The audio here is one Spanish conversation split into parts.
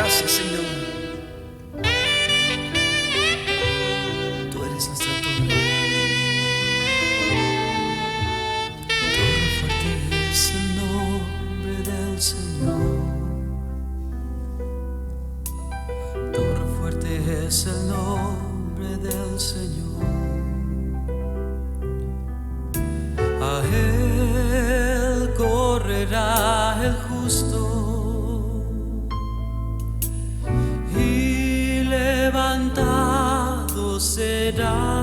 Gracias, Señor. Tú eres nuestra torre. Torre fuerte es el nombre del Señor. Torre fuerte es el nombre del Señor. A Él correrá el justo y levantado será.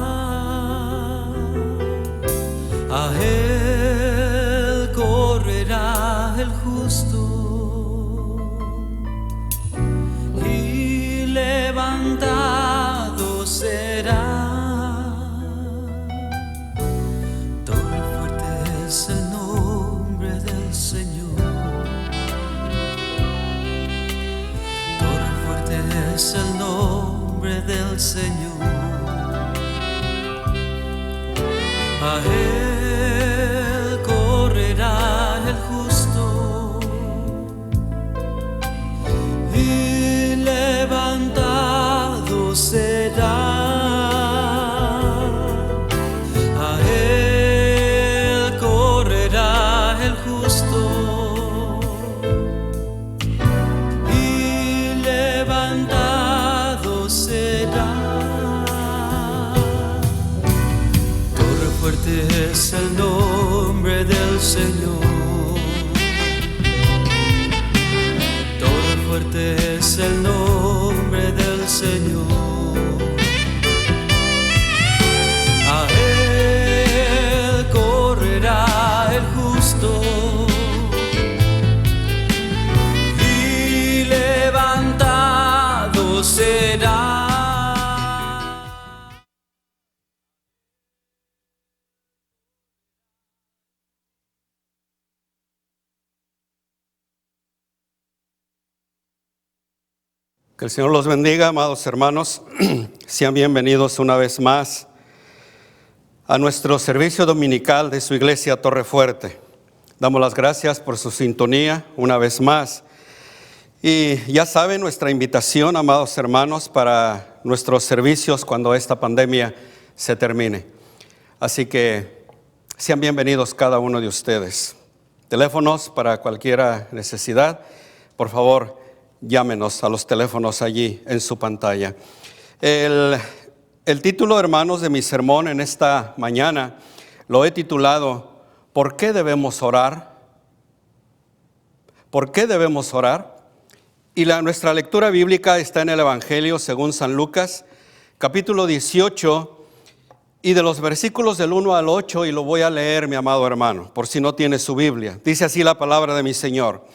A Él correrá el justo y levantado será. Torre fuerte es el nombre del Señor. Torre fuerte es el nombre del Señor. A Él correrá el justo y levantado será. A Él correrá el justo y levantado será. Torre fuerte es el nombre del Señor. Torre fuerte es el nombre del Señor. A Él correrá el justo y levantado será. Que el Señor los bendiga, amados hermanos. Sean bienvenidos una vez más a nuestro servicio dominical de su iglesia Torre Fuerte. Damos las gracias por su sintonía una vez más. Y ya saben nuestra invitación, amados hermanos, para nuestros servicios cuando esta pandemia se termine. Así que sean bienvenidos cada uno de ustedes. Teléfonos para cualquier necesidad, por favor, llámenos a los teléfonos allí en su pantalla. El título, hermanos, de mi sermón en esta mañana lo he titulado ¿Por qué debemos orar? ¿Por qué debemos orar? Y nuestra lectura bíblica está en el Evangelio según San Lucas, capítulo 18, y de los versículos del 1 al 8, y lo voy a leer, mi amado hermano, por si no tiene su Biblia. Dice así la palabra de mi Señor.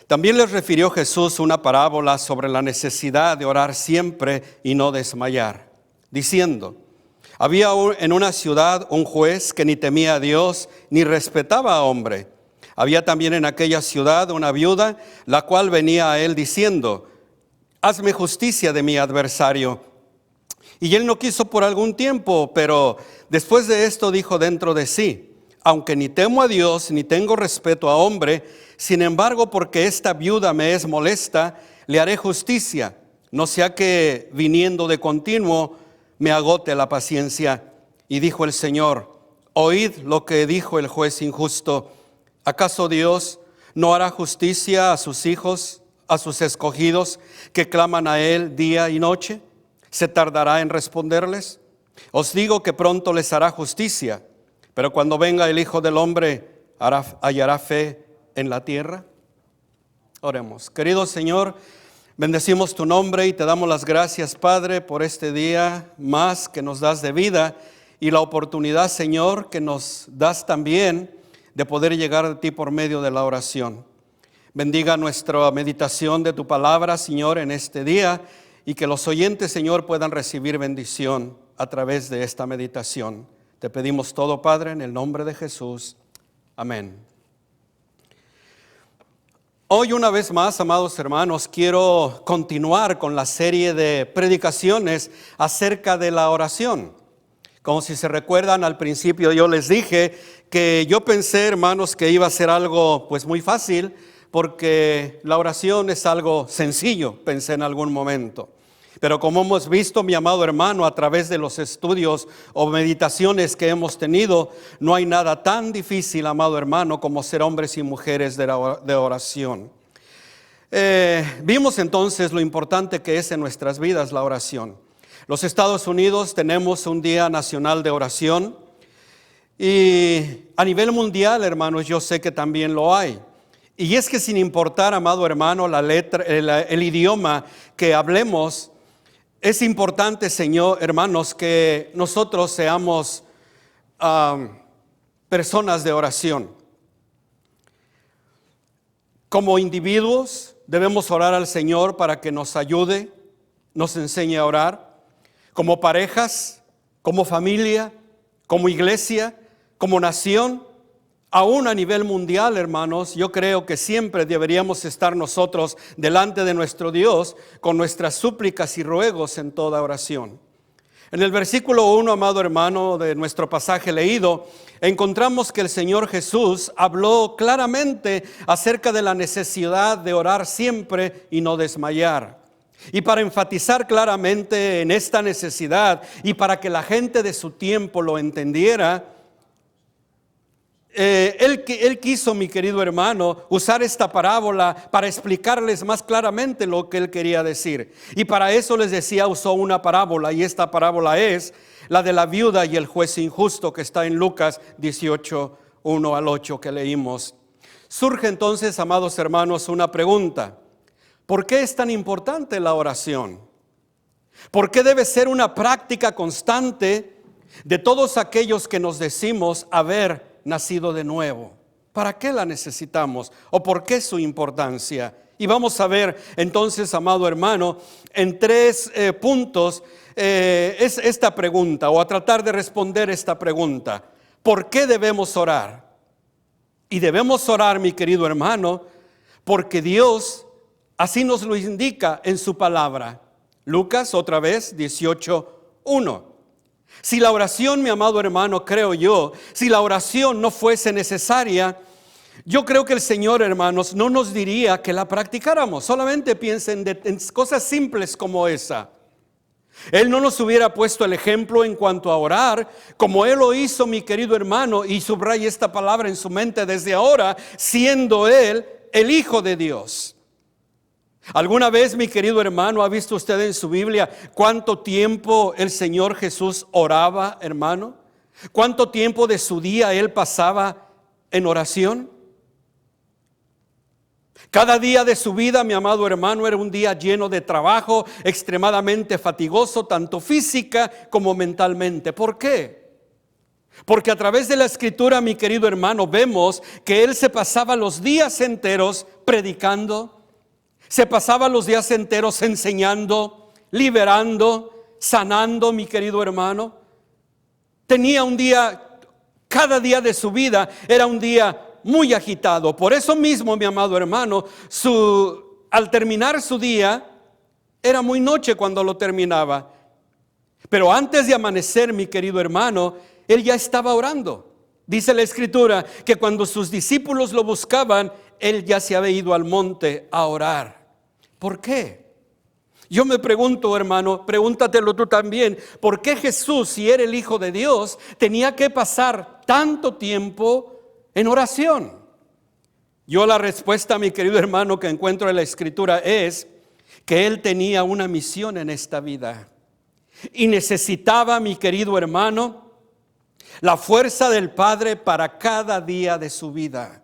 También les refirió Jesús una parábola sobre la necesidad de orar siempre y no desmayar, diciendo: había en una ciudad un juez que ni temía a Dios ni respetaba a hombre. Había también en aquella ciudad una viuda, la cual venía a él diciendo: hazme justicia de mi adversario. Y él no quiso por algún tiempo, pero después de esto dijo dentro de sí: aunque ni temo a Dios ni tengo respeto a hombre, sin embargo, porque esta viuda me es molesta, le haré justicia, no sea que viniendo de continuo me agote la paciencia. Y dijo el Señor: oíd lo que dijo el juez injusto. ¿Acaso Dios no hará justicia a sus hijos, a sus escogidos, que claman a Él día y noche? ¿Se tardará en responderles? Os digo que pronto les hará justicia. Pero cuando venga el Hijo del Hombre, ¿hallará fe en la tierra? Oremos. Querido Señor, bendecimos tu nombre y te damos las gracias, Padre, por este día más que nos das de vida y la oportunidad, Señor, que nos das también de poder llegar a ti por medio de la oración. Bendiga nuestra meditación de tu palabra, Señor, en este día, y que los oyentes, Señor, puedan recibir bendición a través de esta meditación. Te pedimos todo, Padre, en el nombre de Jesús. Amén. Hoy una vez más, amados hermanos, quiero continuar con la serie de predicaciones acerca de la oración. Como si se recuerdan, al principio yo les dije que yo pensé, hermanos, que iba a ser algo pues muy fácil, porque la oración es algo sencillo, pensé en algún momento. Pero como hemos visto, mi amado hermano, a través de los estudios o meditaciones que hemos tenido, no hay nada tan difícil, amado hermano, como ser hombres y mujeres de oración. Vimos entonces lo importante que es en nuestras vidas la oración. Los Estados Unidos tenemos un Día Nacional de Oración y a nivel mundial, hermanos, yo sé que también lo hay. Y es que sin importar, amado hermano, la letra, el idioma que hablemos, es importante, Señor, hermanos, que nosotros seamos personas de oración. Como individuos debemos orar al Señor para que nos ayude, nos enseñe a orar. Como parejas, como familia, como iglesia, como nación, aún a nivel mundial, hermanos, yo creo que siempre deberíamos estar nosotros delante de nuestro Dios con nuestras súplicas y ruegos en toda oración. En el versículo 1, amado hermano, de nuestro pasaje leído, encontramos que el Señor Jesús habló claramente acerca de la necesidad de orar siempre y no desmayar. Y para enfatizar claramente en esta necesidad y para que la gente de su tiempo lo entendiera, Él quiso, mi querido hermano, usar esta parábola para explicarles más claramente lo que Él quería decir. Y para eso les decía, usó una parábola, y esta parábola es la de la viuda y el juez injusto, que está en Lucas 18, 1 al 8 que leímos. Surge entonces, amados hermanos, una pregunta. ¿Por qué es tan importante la oración? ¿Por qué debe ser una práctica constante de todos aquellos que nos decimos haber nacido de nuevo? ¿Para qué la necesitamos? ¿O por qué su importancia? Y vamos a ver entonces, amado hermano, en 3 puntos es esta pregunta, o a tratar de responder esta pregunta. ¿Por qué debemos orar? Y debemos orar, mi querido hermano, porque Dios así nos lo indica en su palabra. Lucas, otra vez, 18:1. Si la oración, mi amado hermano, creo yo, si la oración no fuese necesaria, yo creo que el Señor, hermanos, no nos diría que la practicáramos. Solamente piensen en cosas simples como esa. Él no nos hubiera puesto el ejemplo en cuanto a orar, como Él lo hizo, mi querido hermano, y subraya esta palabra en su mente desde ahora, siendo Él el Hijo de Dios. ¿Alguna vez, mi querido hermano, ha visto usted en su Biblia cuánto tiempo el Señor Jesús oraba, hermano? ¿Cuánto tiempo de su día Él pasaba en oración? Cada día de su vida, mi amado hermano, era un día lleno de trabajo, extremadamente fatigoso, tanto física como mentalmente. ¿Por qué? Porque a través de la Escritura, mi querido hermano, vemos que Él se pasaba los días enteros predicando. Se pasaba los días enteros enseñando, liberando, sanando, mi querido hermano. Tenía un día, cada día de su vida era un día muy agitado. Por eso mismo, mi amado hermano, al terminar su día, era muy noche cuando lo terminaba. Pero antes de amanecer, mi querido hermano, Él ya estaba orando. Dice la Escritura que cuando sus discípulos lo buscaban, Él ya se había ido al monte a orar. ¿Por qué? Yo me pregunto, hermano, pregúntatelo tú también, ¿por qué Jesús, si era el Hijo de Dios, tenía que pasar tanto tiempo en oración? Yo la respuesta, mi querido hermano, que encuentro en la Escritura es que Él tenía una misión en esta vida y necesitaba, mi querido hermano, la fuerza del Padre para cada día de su vida.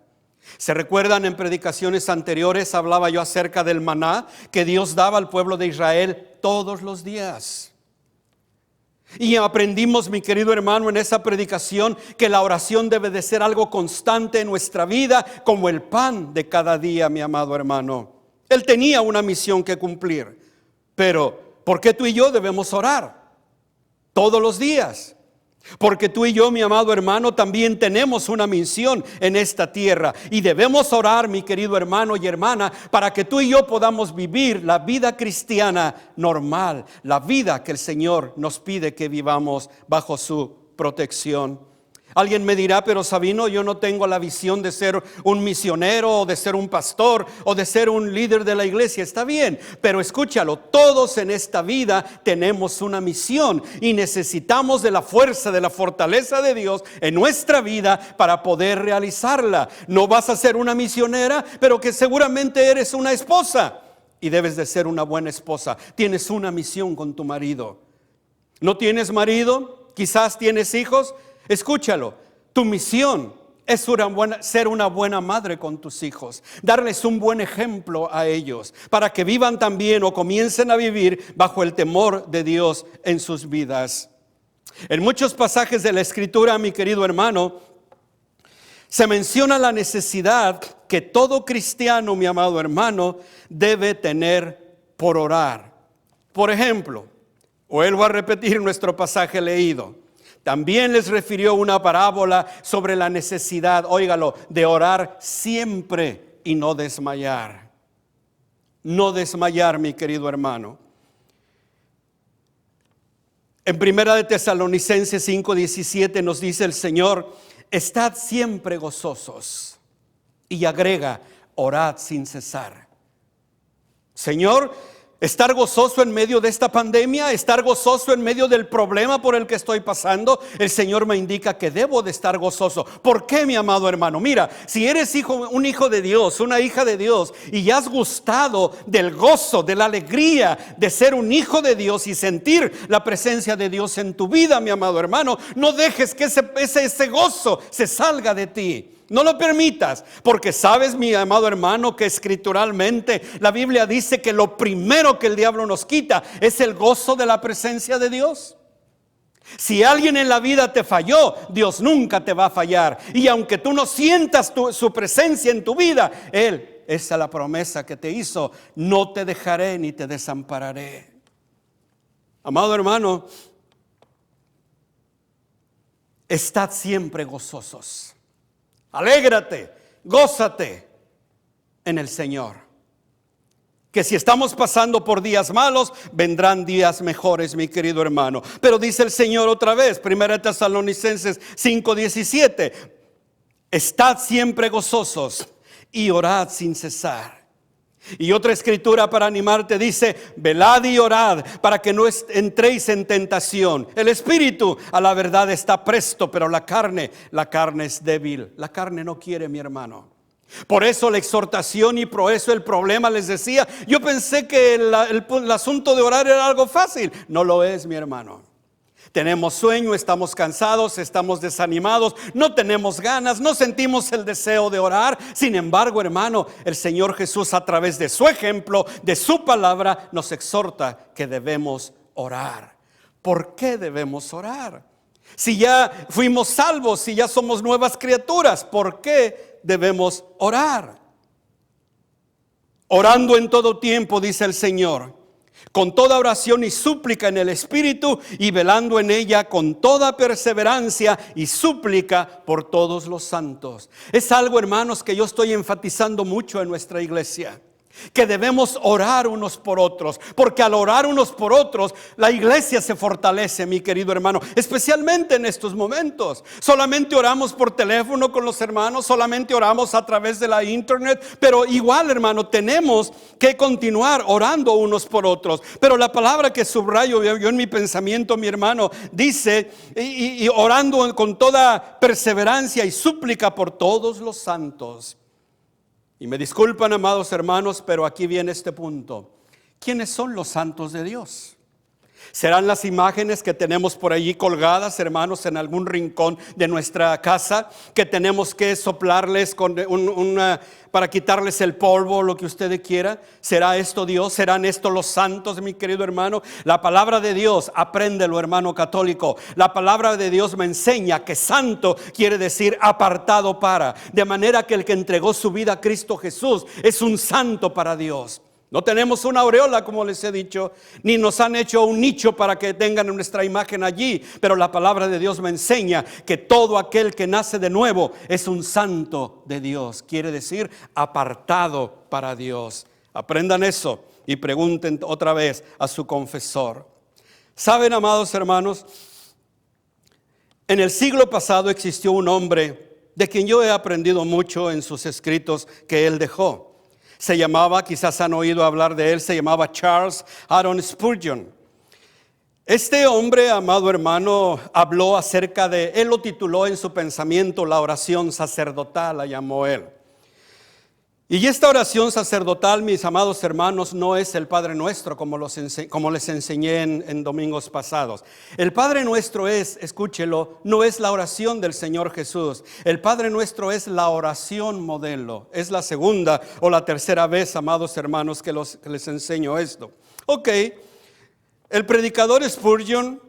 ¿Se recuerdan? En predicaciones anteriores hablaba yo acerca del maná que Dios daba al pueblo de Israel todos los días. Y aprendimos, mi querido hermano, en esa predicación que la oración debe de ser algo constante en nuestra vida, como el pan de cada día, mi amado hermano. Él tenía una misión que cumplir. Pero, ¿por qué tú y yo debemos orar todos los días? Porque tú y yo, mi amado hermano, también tenemos una misión en esta tierra. Y debemos orar, mi querido hermano y hermana, para que tú y yo podamos vivir la vida cristiana normal, la vida que el Señor nos pide que vivamos bajo su protección. Alguien me dirá, pero Sabino, yo no tengo la visión de ser un misionero o de ser un pastor o de ser un líder de la iglesia. Está bien, pero escúchalo, todos en esta vida tenemos una misión y necesitamos de la fuerza, de la fortaleza de Dios en nuestra vida para poder realizarla. No vas a ser una misionera, pero que seguramente eres una esposa y debes de ser una buena esposa. Tienes una misión con tu marido. ¿No tienes marido? Quizás tienes hijos. Escúchalo, tu misión es ser una buena madre con tus hijos, darles un buen ejemplo a ellos, para que vivan también o comiencen a vivir bajo el temor de Dios en sus vidas. En muchos pasajes de la Escritura, mi querido hermano, se menciona la necesidad que todo cristiano, mi amado hermano, debe tener por orar. Por ejemplo, vuelvo a repetir nuestro pasaje leído. También les refirió una parábola sobre la necesidad, óigalo, de orar siempre y no desmayar. No desmayar, mi querido hermano. En 1 de Tesalonicenses 5:17 nos dice el Señor: estad siempre gozosos. Y agrega: orad sin cesar. Señor, estar gozoso en medio de esta pandemia, estar gozoso en medio del problema por el que estoy pasando, el Señor me indica que debo de estar gozoso. ¿Por qué, mi amado hermano? Mira, si eres un hijo de Dios, una hija de Dios, y ya has gustado del gozo, de la alegría de ser un hijo de Dios y sentir la presencia de Dios en tu vida, mi amado hermano, no dejes que ese gozo se salga de ti. No lo permitas, porque sabes, mi amado hermano, que escrituralmente la Biblia dice que lo primero que el diablo nos quita es el gozo de la presencia de Dios. Si alguien en la vida te falló, Dios nunca te va a fallar. Y aunque tú no sientas su presencia en tu vida, Él, esa es la promesa que te hizo: no te dejaré ni te desampararé. Amado hermano, estad siempre gozosos. Alégrate, gózate en el Señor. Que si estamos pasando por días malos, vendrán días mejores, mi querido hermano. Pero dice el Señor otra vez, 1 Tesalonicenses 5:17: estad siempre gozosos y orad sin cesar. Y otra escritura para animarte dice: velad y orad para que no entréis en tentación. El espíritu a la verdad está presto, pero la carne es débil. La carne no quiere, mi hermano. Por eso la exhortación y por eso el problema, les decía, yo pensé que el asunto de orar era algo fácil. No lo es, mi hermano. Tenemos sueño, estamos cansados, estamos desanimados, no tenemos ganas, no sentimos el deseo de orar. Sin embargo, hermano, el Señor Jesús, a través de su ejemplo, de su palabra, nos exhorta que debemos orar. ¿Por qué debemos orar? Si ya fuimos salvos, si ya somos nuevas criaturas, ¿por qué debemos orar? Orando en todo tiempo, dice el Señor, con toda oración y súplica en el Espíritu, y velando en ella con toda perseverancia y súplica por todos los santos. Es algo, hermanos, que yo estoy enfatizando mucho en nuestra iglesia, que debemos orar unos por otros, porque al orar unos por otros, la iglesia se fortalece, mi querido hermano, especialmente en estos momentos. Solamente oramos por teléfono con los hermanos, solamente oramos a través de la internet, pero igual, hermano, tenemos que continuar orando unos por otros. Pero la palabra que subrayo yo en mi pensamiento, mi hermano, dice, y orando con toda perseverancia y súplica por todos los santos. Y me disculpan, amados hermanos, pero aquí viene este punto. ¿Quiénes son los santos de Dios? ¿Serán las imágenes que tenemos por allí colgadas, hermanos, en algún rincón de nuestra casa, que tenemos que soplarles con para quitarles el polvo, lo que usted quiera? ¿Será esto Dios? ¿Serán estos los santos, mi querido hermano? La palabra de Dios, apréndelo, hermano católico. La palabra de Dios me enseña que santo quiere decir apartado para. De manera que el que entregó su vida a Cristo Jesús es un santo para Dios. No tenemos una aureola, como les he dicho, ni nos han hecho un nicho para que tengan nuestra imagen allí. Pero la palabra de Dios me enseña que todo aquel que nace de nuevo es un santo de Dios. Quiere decir apartado para Dios. Aprendan eso y pregunten otra vez a su confesor. ¿Saben, amados hermanos? En el siglo pasado existió un hombre de quien yo he aprendido mucho en sus escritos que él dejó. Se llamaba, quizás han oído hablar de él, se llamaba Charles Haddon Spurgeon. Este hombre, amado hermano, habló acerca de, él lo tituló en su pensamiento la oración sacerdotal, la llamó él. Y esta oración sacerdotal, mis amados hermanos, no es el Padre Nuestro como les enseñé en domingos pasados. El Padre Nuestro es, escúchelo, no es la oración del Señor Jesús. El Padre Nuestro es la oración modelo. Es la segunda o la tercera vez, amados hermanos, que les enseño esto. Ok, el predicador Spurgeon,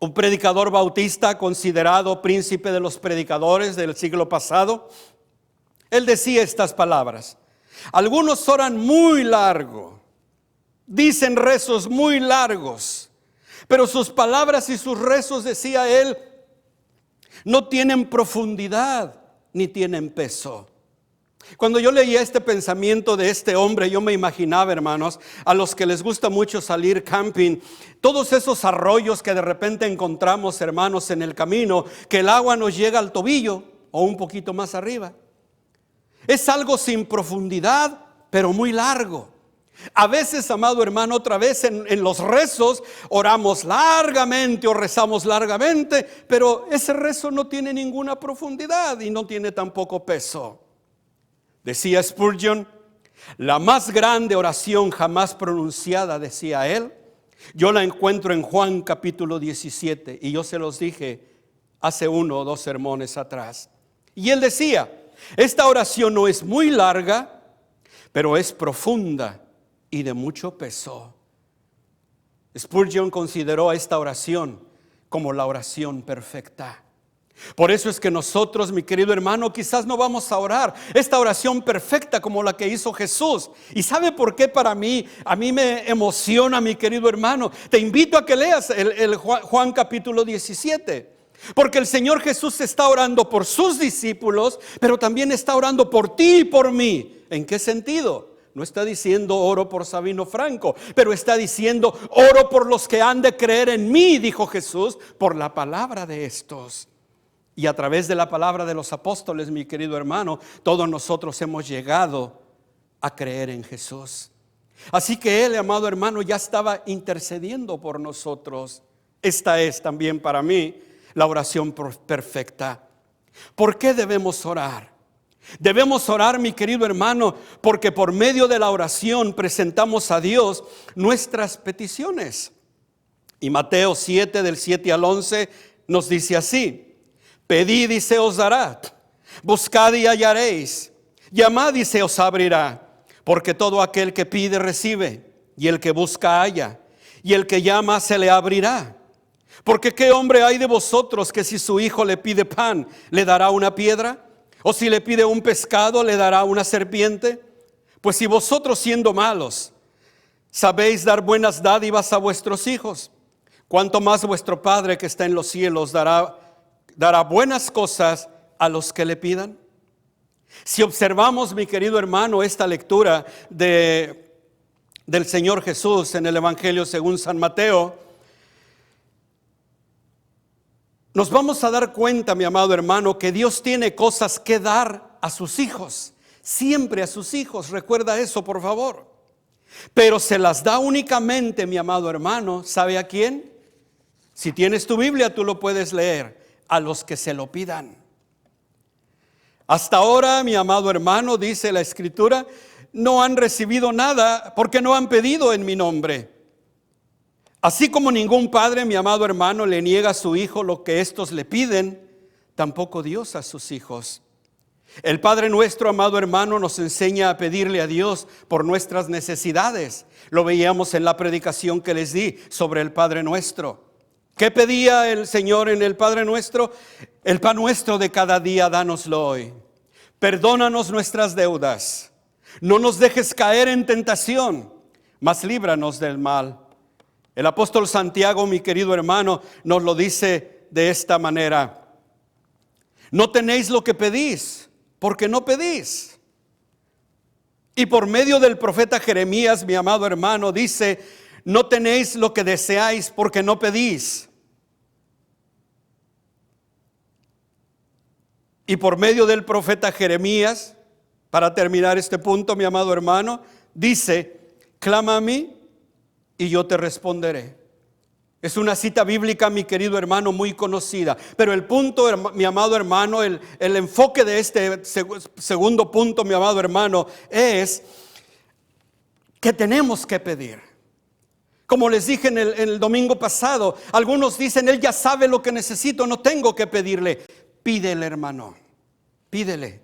un predicador bautista considerado príncipe de los predicadores del siglo pasado, él decía estas palabras: algunos oran muy largo, dicen rezos muy largos, pero sus palabras y sus rezos, decía él, no tienen profundidad ni tienen peso. Cuando yo leía este pensamiento de este hombre, yo me imaginaba, hermanos, a los que les gusta mucho salir camping, todos esos arroyos que de repente encontramos, hermanos, en el camino, que el agua nos llega al tobillo o un poquito más arriba. Es algo sin profundidad, pero muy largo. A veces, amado hermano, otra vez en los rezos oramos largamente o rezamos largamente, pero ese rezo no tiene ninguna profundidad y no tiene tampoco peso. Decía Spurgeon, la más grande oración jamás pronunciada, decía él, yo la encuentro en Juan capítulo 17, y yo se los dije hace 1 o 2 sermones atrás. Y él decía, esta oración no es muy larga, pero es profunda y de mucho peso. Spurgeon consideró a esta oración como la oración perfecta. Por eso es que nosotros, mi querido hermano, quizás no vamos a orar esta oración perfecta como la que hizo Jesús. ¿Y sabe por qué a mí me emociona, mi querido hermano? Te invito a que leas el Juan capítulo 17. Porque el Señor Jesús está orando por sus discípulos, pero también está orando por ti y por mí. ¿En qué sentido? No está diciendo oro por Sabino Franco, pero está diciendo oro por los que han de creer en mí, dijo Jesús, por la palabra de estos. Y a través de la palabra de los apóstoles, mi querido hermano, todos nosotros hemos llegado a creer en Jesús. Así que Él, amado hermano, ya estaba intercediendo por nosotros. Esta es también para mí la oración perfecta. ¿Por qué debemos orar? Debemos orar, mi querido hermano, porque por medio de la oración presentamos a Dios nuestras peticiones. Y Mateo 7, del 7 al 11, nos dice así: pedid y se os dará, buscad y hallaréis, llamad y se os abrirá, porque todo aquel que pide recibe, y el que busca halla, y el que llama se le abrirá. Porque ¿qué hombre hay de vosotros que si su hijo le pide pan, le dará una piedra? ¿O si le pide un pescado, le dará una serpiente? Pues si vosotros, siendo malos, sabéis dar buenas dádivas a vuestros hijos, cuánto más vuestro Padre que está en los cielos dará buenas cosas a los que le pidan. Si observamos, mi querido hermano, esta lectura del Señor Jesús en el Evangelio según San Mateo, nos vamos a dar cuenta, mi amado hermano, que Dios tiene cosas que dar a sus hijos, siempre a sus hijos. Recuerda eso, por favor. Pero se las da únicamente, mi amado hermano, ¿sabe a quién? Si tienes tu Biblia, tú lo puedes leer. A los que se lo pidan. Hasta ahora, mi amado hermano, dice la Escritura, no han recibido nada porque no han pedido en mi nombre. Así como ningún padre, mi amado hermano, le niega a su hijo lo que estos le piden, tampoco Dios a sus hijos. El Padre nuestro, amado hermano, nos enseña a pedirle a Dios por nuestras necesidades. Lo veíamos en la predicación que les di sobre el Padre nuestro. ¿Qué pedía el Señor en el Padre nuestro? El pan nuestro de cada día, dánoslo hoy. Perdónanos nuestras deudas. No nos dejes caer en tentación, mas líbranos del mal. El apóstol Santiago, mi querido hermano, nos lo dice de esta manera: no tenéis lo que pedís, porque no pedís. Y por medio del profeta Jeremías, mi amado hermano, dice: no tenéis lo que deseáis, porque no pedís. Y por medio del profeta Jeremías, para terminar este punto, mi amado hermano, dice: clama a mí y yo te responderé. Es una cita bíblica, mi querido hermano, muy conocida. Pero el punto, mi amado hermano, el enfoque de este segundo punto, mi amado hermano, es que tenemos que pedir. Como les dije en el domingo pasado, algunos dicen: él ya sabe lo que necesito, no tengo que pedirle. Pídele, hermano, pídele.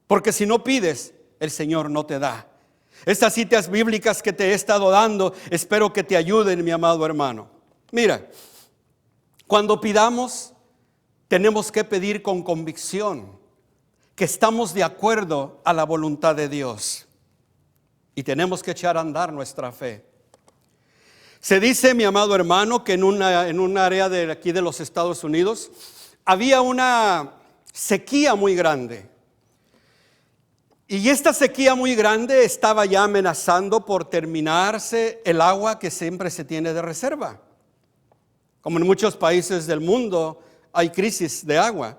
Porque si no pides, el Señor no te da. Estas citas bíblicas que te he estado dando, espero que te ayuden, mi amado hermano. Mira, cuando pidamos, tenemos que pedir con convicción que estamos de acuerdo a la voluntad de Dios. Y tenemos que echar a andar nuestra fe. Se dice, mi amado hermano, que en un área de aquí de los Estados Unidos había una sequía muy grande. Y esta sequía muy grande estaba ya amenazando por terminarse el agua que siempre se tiene de reserva. Como en muchos países del mundo hay crisis de agua.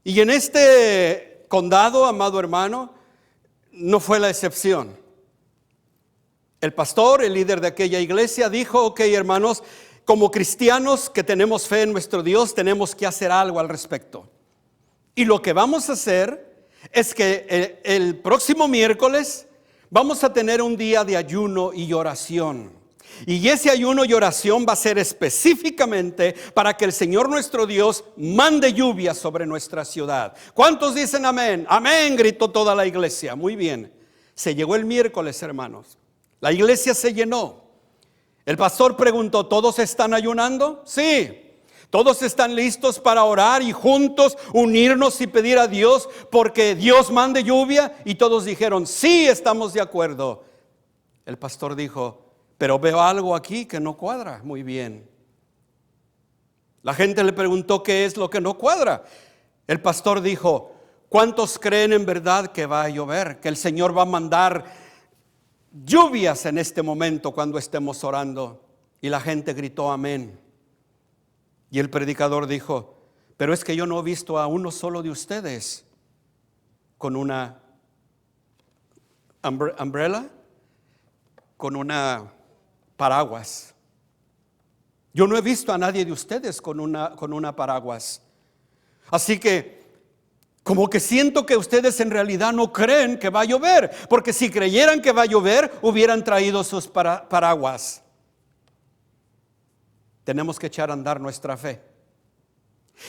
Y en este condado, amado hermano, no fue la excepción. El pastor, el líder de aquella iglesia, dijo: ok, hermanos, como cristianos que tenemos fe en nuestro Dios, tenemos que hacer algo al respecto. Y lo que vamos a hacer es que el próximo miércoles vamos a tener un día de ayuno y oración. Y ese ayuno y oración va a ser específicamente para que el Señor nuestro Dios mande lluvia sobre nuestra ciudad. ¿Cuántos dicen amén? Amén, gritó toda la iglesia. Muy bien. Se llegó el miércoles, hermanos. La iglesia se llenó. El pastor preguntó: ¿todos están ayunando? Sí. Todos están listos para orar y juntos unirnos y pedir a Dios porque Dios mande lluvia. Y todos dijeron: sí, estamos de acuerdo. El pastor dijo: pero veo algo aquí que no cuadra muy bien. La gente le preguntó: ¿qué es lo que no cuadra? El pastor dijo: ¿cuántos creen en verdad que va a llover? Que el Señor va a mandar lluvias en este momento cuando estemos orando. Y la gente gritó amén. Y el predicador dijo: pero es que yo no he visto a uno solo de ustedes con una umbrella, con una paraguas. Yo no he visto a nadie de ustedes con una paraguas. Así que como que siento que ustedes en realidad no creen que va a llover, porque si creyeran que va a llover, hubieran traído sus paraguas. Tenemos que echar a andar nuestra fe.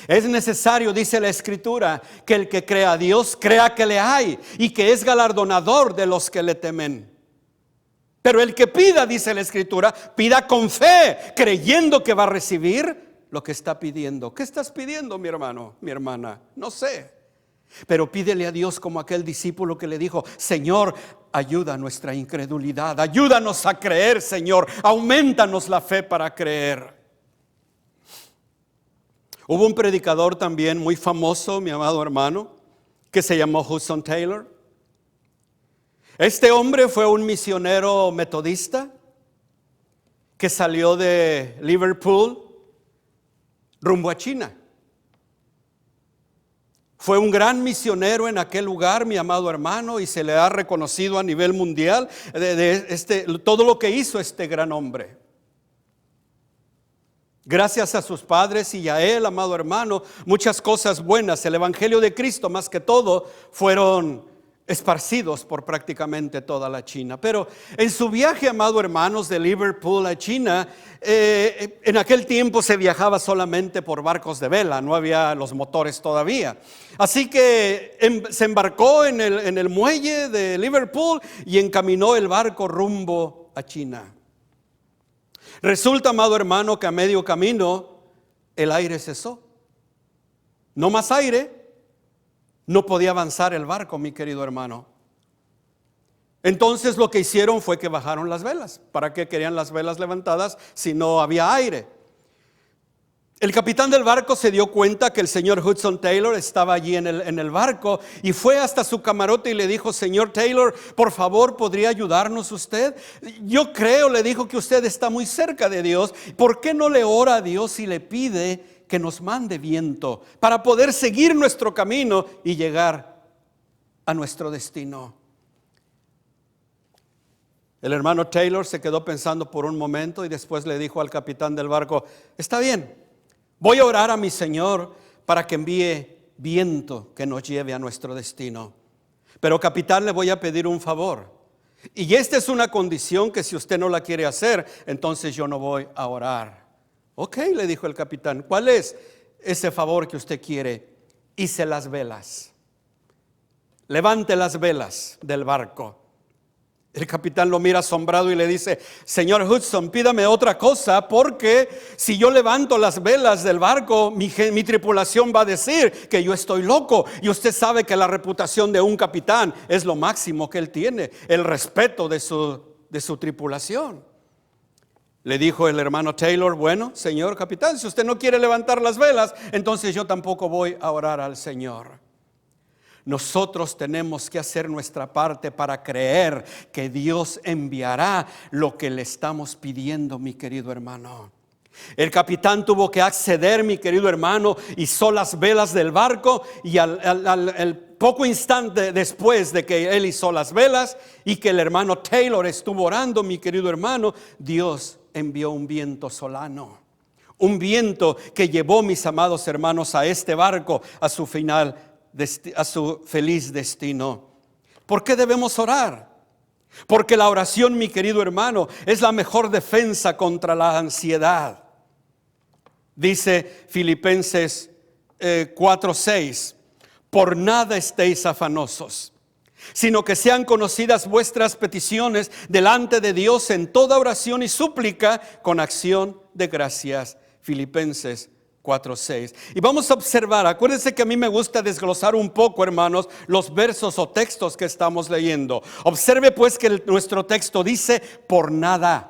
Es necesario, dice la Escritura, que el que crea a Dios, crea que le hay y que es galardonador de los que le temen. Pero el que pida, dice la Escritura, pida con fe, creyendo que va a recibir lo que está pidiendo. ¿Qué estás pidiendo, mi hermano, mi hermana? No sé. Pero pídele a Dios como aquel discípulo que le dijo: Señor, ayuda nuestra incredulidad, ayúdanos a creer, Señor, aumentanos la fe para creer. Hubo un predicador también muy famoso, mi amado hermano, que se llamó Hudson Taylor. Este hombre fue un misionero metodista que salió de Liverpool rumbo a China. Fue un gran misionero en aquel lugar, mi amado hermano, y se le ha reconocido a nivel mundial todo lo que hizo este gran hombre. Gracias a sus padres y a él, amado hermano, muchas cosas buenas, el Evangelio de Cristo más que todo, fueron esparcidos por prácticamente toda la China. Pero en su viaje, amado hermanos, de Liverpool a China, en aquel tiempo se viajaba solamente por barcos de vela, no había los motores todavía. Así que se embarcó en el muelle de Liverpool y encaminó el barco rumbo a China. Resulta, amado hermano, que a medio camino el aire cesó. No más aire, no podía avanzar el barco, mi querido hermano. Entonces lo que hicieron fue que bajaron las velas. ¿Para qué querían las velas levantadas si no había aire? El capitán del barco se dio cuenta que el señor Hudson Taylor estaba allí en el barco y fue hasta su camarote y le dijo: Señor Taylor, por favor, ¿podría ayudarnos usted? Yo creo, le dijo, que usted está muy cerca de Dios. ¿Por qué no le ora a Dios y le pide que nos mande viento para poder seguir nuestro camino y llegar a nuestro destino. El hermano Taylor se quedó pensando por un momento y después le dijo al capitán del barco: está bien, voy a orar a mi Señor para que envíe viento que nos lleve a nuestro destino. Pero capitán, le voy a pedir un favor. Y esta es una condición que si usted no la quiere hacer, entonces yo no voy a orar. Ok, le dijo el capitán, ¿cuál es ese favor que usted quiere? Hice las velas. Levante las velas del barco. El capitán lo mira asombrado y le dice: señor Hudson, pídame otra cosa, porque si yo levanto las velas del barco, mi tripulación va a decir que yo estoy loco. Y usted sabe que la reputación de un capitán es lo máximo que él tiene, el respeto de su tripulación. Le dijo el hermano Taylor: bueno, señor capitán, si usted no quiere levantar las velas, entonces yo tampoco voy a orar al Señor. Nosotros tenemos que hacer nuestra parte para creer que Dios enviará lo que le estamos pidiendo, mi querido hermano. El capitán tuvo que acceder, mi querido hermano, izó las velas del barco y al poco instante después de que él izó las velas y que el hermano Taylor estuvo orando, mi querido hermano, Dios envió un viento solano. Un viento que llevó, mis amados hermanos, a este barco a su feliz destino. ¿Por qué debemos orar? Porque la oración, mi querido hermano, es la mejor defensa contra la ansiedad. Dice Filipenses 4:6: por nada estéis afanosos, sino que sean conocidas vuestras peticiones delante de Dios en toda oración y súplica con acción de gracias. Filipenses 4:6. Y vamos a observar, acuérdense que a mí me gusta desglosar un poco, hermanos, los versos o textos que estamos leyendo. Observe pues que nuestro texto dice: por nada.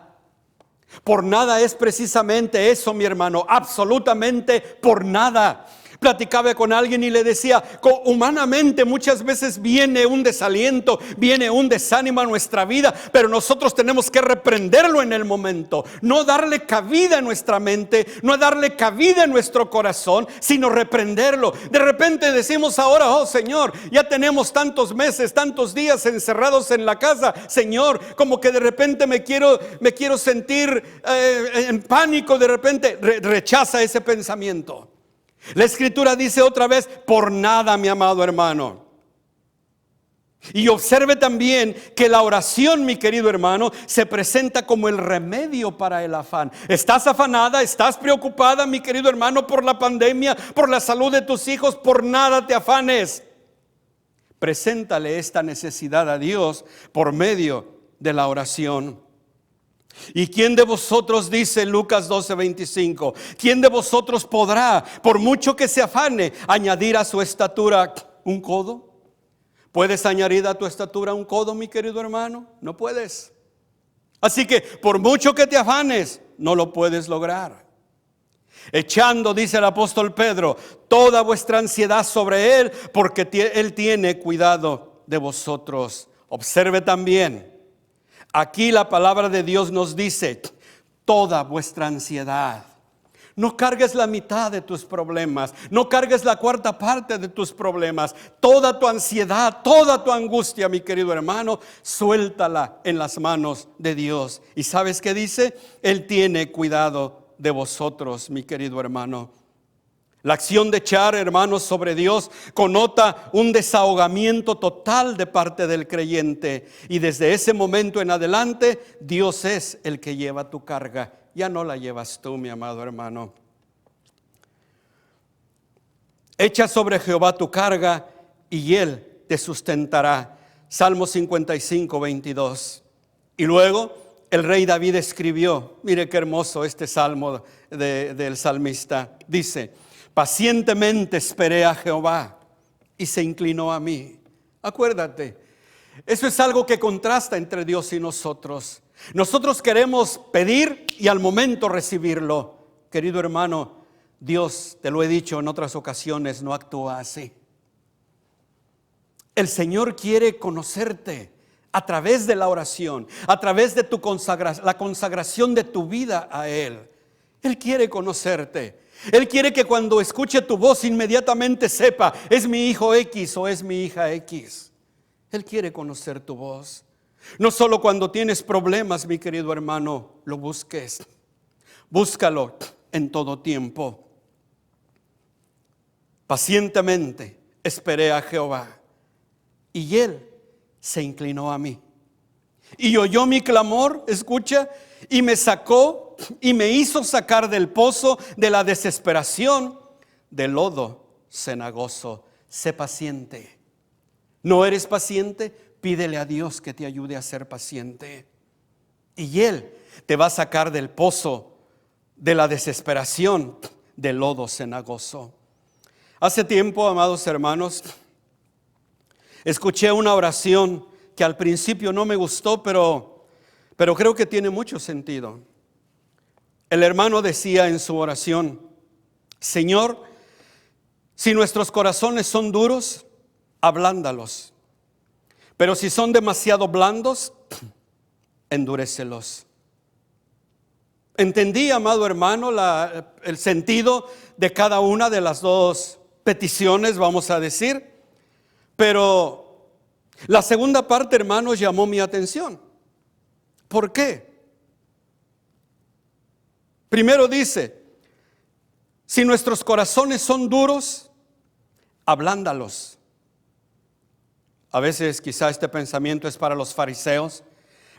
Por nada es precisamente eso, mi hermano, absolutamente por nada. Platicaba con alguien y le decía: humanamente muchas veces viene un desaliento, viene un desánimo a nuestra vida, pero nosotros tenemos que reprenderlo en el momento, no darle cabida en nuestra mente, no darle cabida en nuestro corazón, sino reprenderlo. De repente decimos ahora: oh Señor, ya tenemos tantos meses, tantos días encerrados en la casa, Señor, como que de repente me quiero sentir en pánico. De repente rechaza ese pensamiento. La escritura dice otra vez: por nada, mi amado hermano. Y observe también que la oración, mi querido hermano, se presenta como el remedio para el afán. Estás afanada, estás preocupada, mi querido hermano, por la pandemia, por la salud de tus hijos. Por nada te afanes. Preséntale esta necesidad a Dios por medio de la oración. ¿Y quién de vosotros, dice Lucas 12:25, quién de vosotros podrá, por mucho que se afane, añadir a su estatura un codo? ¿Puedes añadir a tu estatura un codo, mi querido hermano? No puedes. Así que por mucho que te afanes, no lo puedes lograr. Echando, dice el apóstol Pedro, toda vuestra ansiedad sobre Él, porque Él tiene cuidado de vosotros. Observe también, aquí la palabra de Dios nos dice: toda vuestra ansiedad. No cargues la mitad de tus problemas, no cargues la cuarta parte de tus problemas. Toda tu ansiedad, toda tu angustia, mi querido hermano, suéltala en las manos de Dios. ¿Y sabes qué dice? Él tiene cuidado de vosotros, mi querido hermano. La acción de echar, hermanos, sobre Dios connota un desahogamiento total de parte del creyente. Y desde ese momento en adelante, Dios es el que lleva tu carga. Ya no la llevas tú, mi amado hermano. Echa sobre Jehová tu carga y Él te sustentará. Salmo 55:22. Y luego el rey David escribió, mire qué hermoso este salmo del salmista. Dice: pacientemente esperé a Jehová y se inclinó a mí. Acuérdate, eso es algo que contrasta entre Dios y nosotros. Nosotros queremos pedir y al momento recibirlo. Querido hermano, Dios, te lo he dicho en otras ocasiones, no actúa así. El Señor quiere conocerte a través de la oración, a través de la consagración de tu vida a Él. Él quiere conocerte. Él quiere que cuando escuche tu voz inmediatamente sepa, es mi hijo X o es mi hija X. Él quiere conocer tu voz. No solo cuando tienes problemas, mi querido hermano, lo busques. Búscalo en todo tiempo. Pacientemente esperé a Jehová y Él se inclinó a mí. Y oyó mi clamor, escucha, y me sacó y me hizo sacar del pozo de la desesperación, del lodo cenagoso. Sé paciente. ¿No eres paciente? Pídele a Dios que te ayude a ser paciente. Y Él te va a sacar del pozo de la desesperación, del lodo cenagoso. Hace tiempo, amados hermanos, escuché una oración que al principio no me gustó, pero creo que tiene mucho sentido. El hermano decía en su oración: Señor, si nuestros corazones son duros, ablándalos. Pero si son demasiado blandos, endurécelos. Entendí, amado hermano, el sentido de cada una de las dos peticiones, vamos a decir. Pero la segunda parte, hermanos, llamó mi atención. ¿Por qué? Primero dice: si nuestros corazones son duros, ablándalos. A veces quizá este pensamiento es para los fariseos,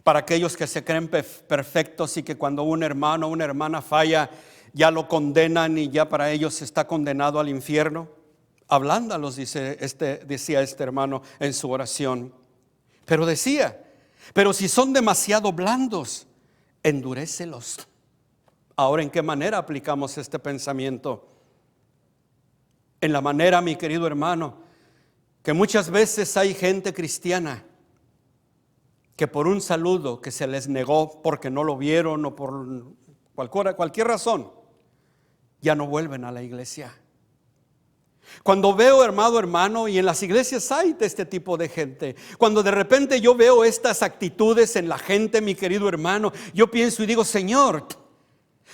para aquellos que se creen perfectos y que cuando un hermano o una hermana falla, ya lo condenan y ya para ellos está condenado al infierno. Ablándalos, decía este hermano en su oración. Pero decía: pero si son demasiado blandos, endurécelos. Ahora, ¿en qué manera aplicamos este pensamiento? En la manera, mi querido hermano, que muchas veces hay gente cristiana que por un saludo que se les negó porque no lo vieron o por cualquier razón, ya no vuelven a la iglesia. Cuando veo, hermano, y en las iglesias hay de este tipo de gente, cuando de repente yo veo estas actitudes en la gente, mi querido hermano, yo pienso y digo: Señor,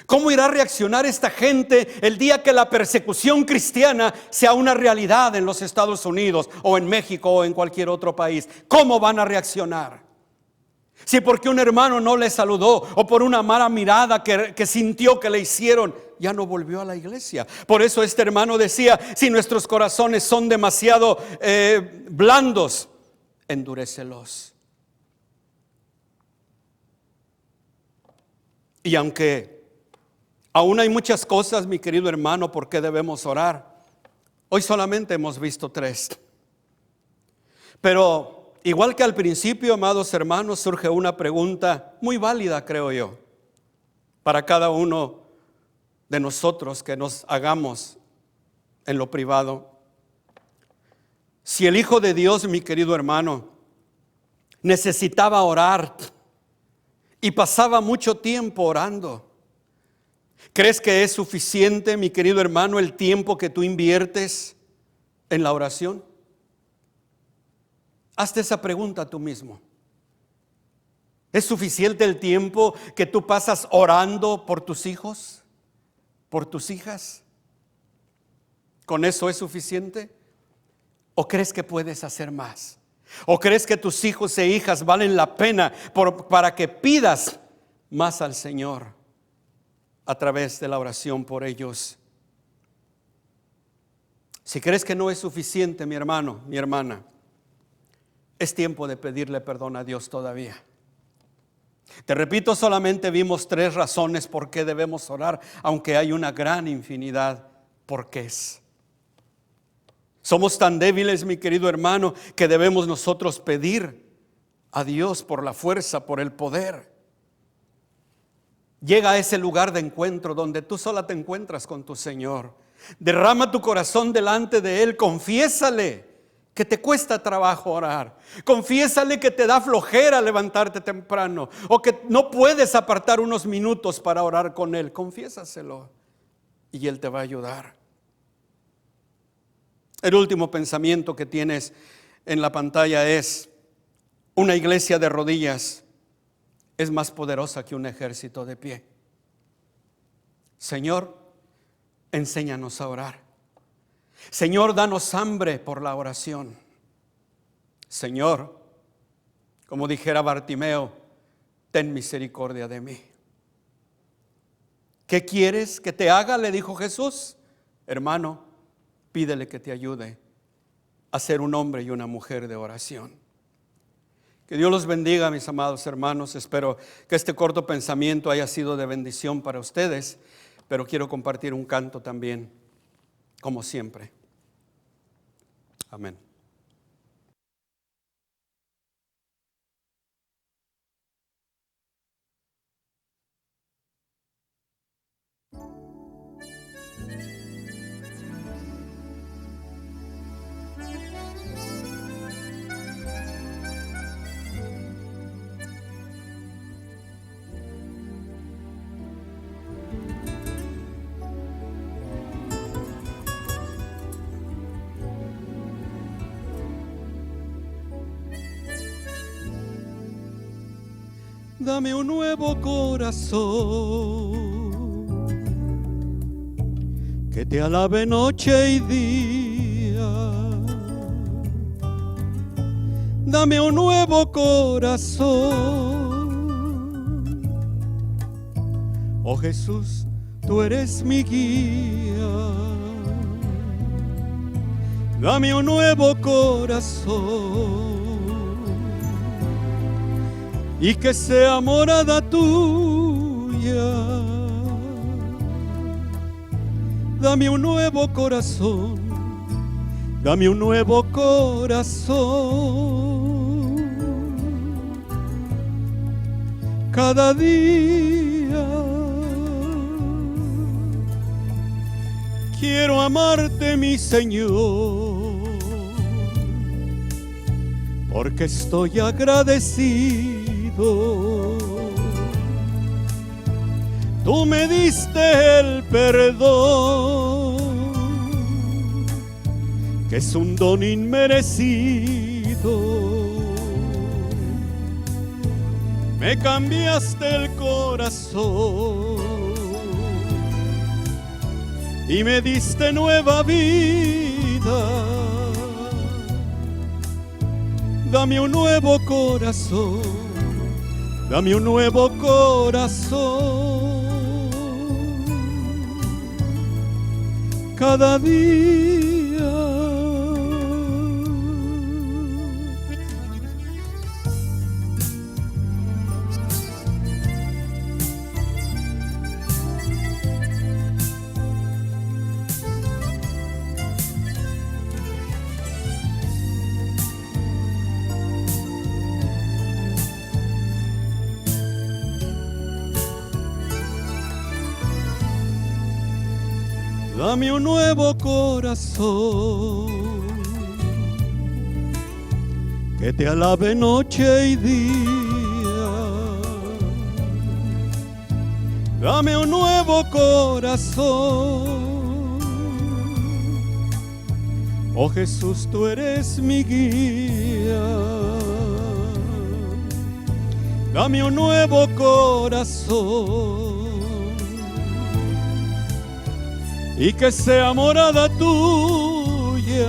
¿cómo irá a reaccionar esta gente el día que la persecución cristiana sea una realidad en los Estados Unidos o en México o en cualquier otro país? ¿Cómo van a reaccionar? Si porque un hermano no le saludó o por una mala mirada que sintió que le hicieron, ya no volvió a la iglesia. Por eso este hermano decía: si nuestros corazones son demasiado blandos, endurécelos. Y aunque aún hay muchas cosas, mi querido hermano, por qué debemos orar, hoy solamente hemos visto 3. Pero igual que al principio, amados hermanos, surge una pregunta muy válida, creo yo, para cada uno de nosotros que nos hagamos en lo privado. Si el Hijo de Dios, mi querido hermano, necesitaba orar y pasaba mucho tiempo orando, ¿crees que es suficiente, mi querido hermano, el tiempo que tú inviertes en la oración? Hazte esa pregunta tú mismo. ¿Es suficiente el tiempo que tú pasas orando por tus hijos, por tus hijas? ¿Con eso es suficiente? ¿O crees que puedes hacer más? ¿O crees que tus hijos e hijas valen la pena para que pidas más al Señor a través de la oración por ellos? Si crees que no es suficiente, mi hermano, mi hermana, es tiempo de pedirle perdón a Dios todavía. Te repito, solamente vimos 3 razones por qué debemos orar, aunque hay una gran infinidad por qué es. Somos tan débiles, mi querido hermano, que debemos nosotros pedir a Dios por la fuerza, por el poder. Llega a ese lugar de encuentro donde tú sola te encuentras con tu Señor. Derrama tu corazón delante de Él, confiésale que te cuesta trabajo orar. Confiésale que te da flojera levantarte temprano o que no puedes apartar unos minutos para orar con Él. Confiésaselo y Él te va a ayudar. El último pensamiento que tienes en la pantalla es: una iglesia de rodillas es más poderosa que un ejército de pie. Señor, enséñanos a orar. Señor, danos hambre por la oración. Señor, como dijera Bartimeo, ten misericordia de mí. ¿Qué quieres que te haga?, le dijo Jesús. Hermano, pídele que te ayude a ser un hombre y una mujer de oración. Que Dios los bendiga, mis amados hermanos. Espero que este corto pensamiento haya sido de bendición para ustedes, pero quiero compartir un canto también, como siempre. Amén. Dame un nuevo corazón que te alabe noche y día. Dame un nuevo corazón. Oh Jesús, tú eres mi guía. Dame un nuevo corazón y que sea morada tuya. Dame un nuevo corazón, dame un nuevo corazón. Cada día quiero amarte, mi Señor, porque estoy agradecido. Tú me diste el perdón, que es un don inmerecido. Me cambiaste el corazón y me diste nueva vida. Dame un nuevo corazón, dame un nuevo corazón. Cada día dame un nuevo corazón que te alabe noche y día. Dame un nuevo corazón. Oh Jesús, tú eres mi guía. Dame un nuevo corazón y que sea morada tuya.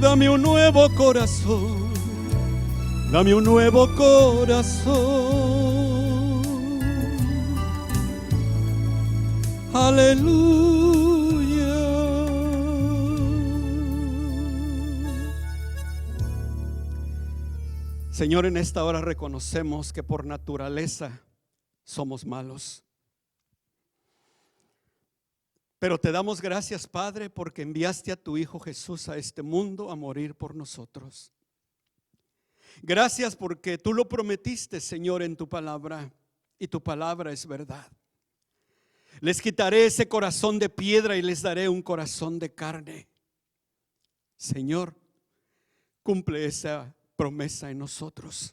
Dame un nuevo corazón, dame un nuevo corazón. Aleluya. Señor, en esta hora reconocemos que por naturaleza somos malos. Pero te damos gracias, Padre, porque enviaste a tu Hijo Jesús a este mundo a morir por nosotros. Gracias porque tú lo prometiste, Señor, en tu palabra, y tu palabra es verdad. Les quitaré ese corazón de piedra y les daré un corazón de carne. Señor, cumple esa promesa en nosotros.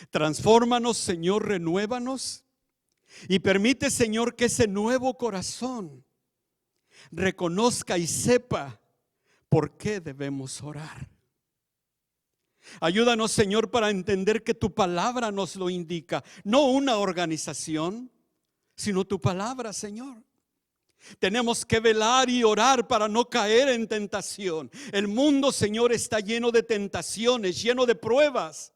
Transfórmanos, Señor, renuévanos y permite, Señor, que ese nuevo corazón reconozca y sepa por qué debemos orar. Ayúdanos, Señor, para entender que tu palabra nos lo indica, no una organización, sino tu palabra, Señor. Tenemos que velar y orar para no caer en tentación. El mundo, Señor, está lleno de tentaciones, lleno de pruebas,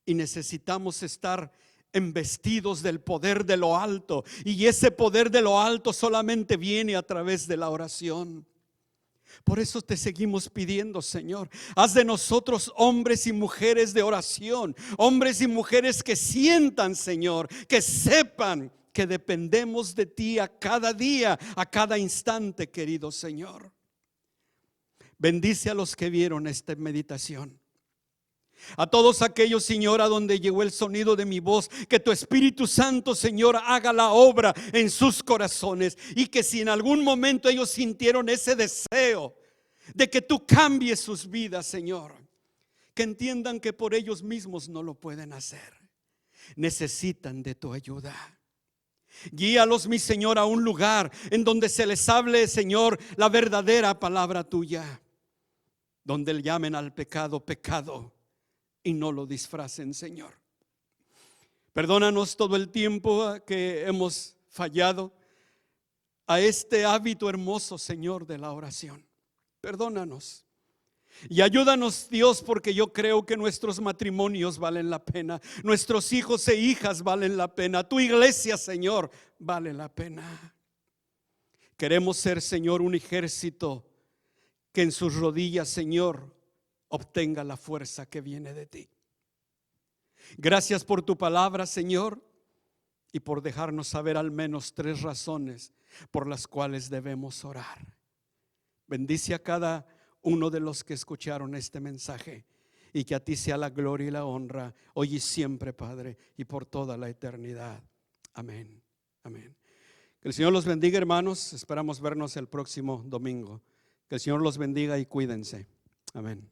y necesitamos estar embestidos del poder de lo alto, y ese poder de lo alto solamente viene a través de la oración. Por eso te seguimos pidiendo, Señor, haz de nosotros hombres y mujeres de oración, hombres y mujeres que sientan, Señor, que sepan que dependemos de ti a cada día, a cada instante, querido Señor. Bendice a los que vieron esta meditación. A todos aquellos, Señor, a donde llegó el sonido de mi voz, que tu Espíritu Santo, Señor, haga la obra en sus corazones, y que si en algún momento ellos sintieron ese deseo de que tú cambies sus vidas, Señor, que entiendan que por ellos mismos no lo pueden hacer, necesitan de tu ayuda. Guíalos, mi Señor, a un lugar en donde se les hable, Señor, la verdadera palabra tuya, donde le llamen al pecado pecado y no lo disfracen, Señor. Perdónanos todo el tiempo que hemos fallado a este hábito hermoso, Señor, de la oración. Perdónanos y ayúdanos, Dios, porque yo creo que nuestros matrimonios valen la pena, nuestros hijos e hijas valen la pena, tu iglesia, Señor, vale la pena. Queremos ser, Señor, un ejército que en sus rodillas, Señor, obtenga la fuerza que viene de ti. Gracias por tu palabra, Señor, y por dejarnos saber al menos 3 razones por las cuales debemos orar. Bendice a cada uno de los que escucharon este mensaje, y que a ti sea la gloria y la honra hoy y siempre, Padre, y por toda la eternidad. Amén. Amén. Que el Señor los bendiga, hermanos. Esperamos vernos el próximo domingo. Que el Señor los bendiga y cuídense. Amén.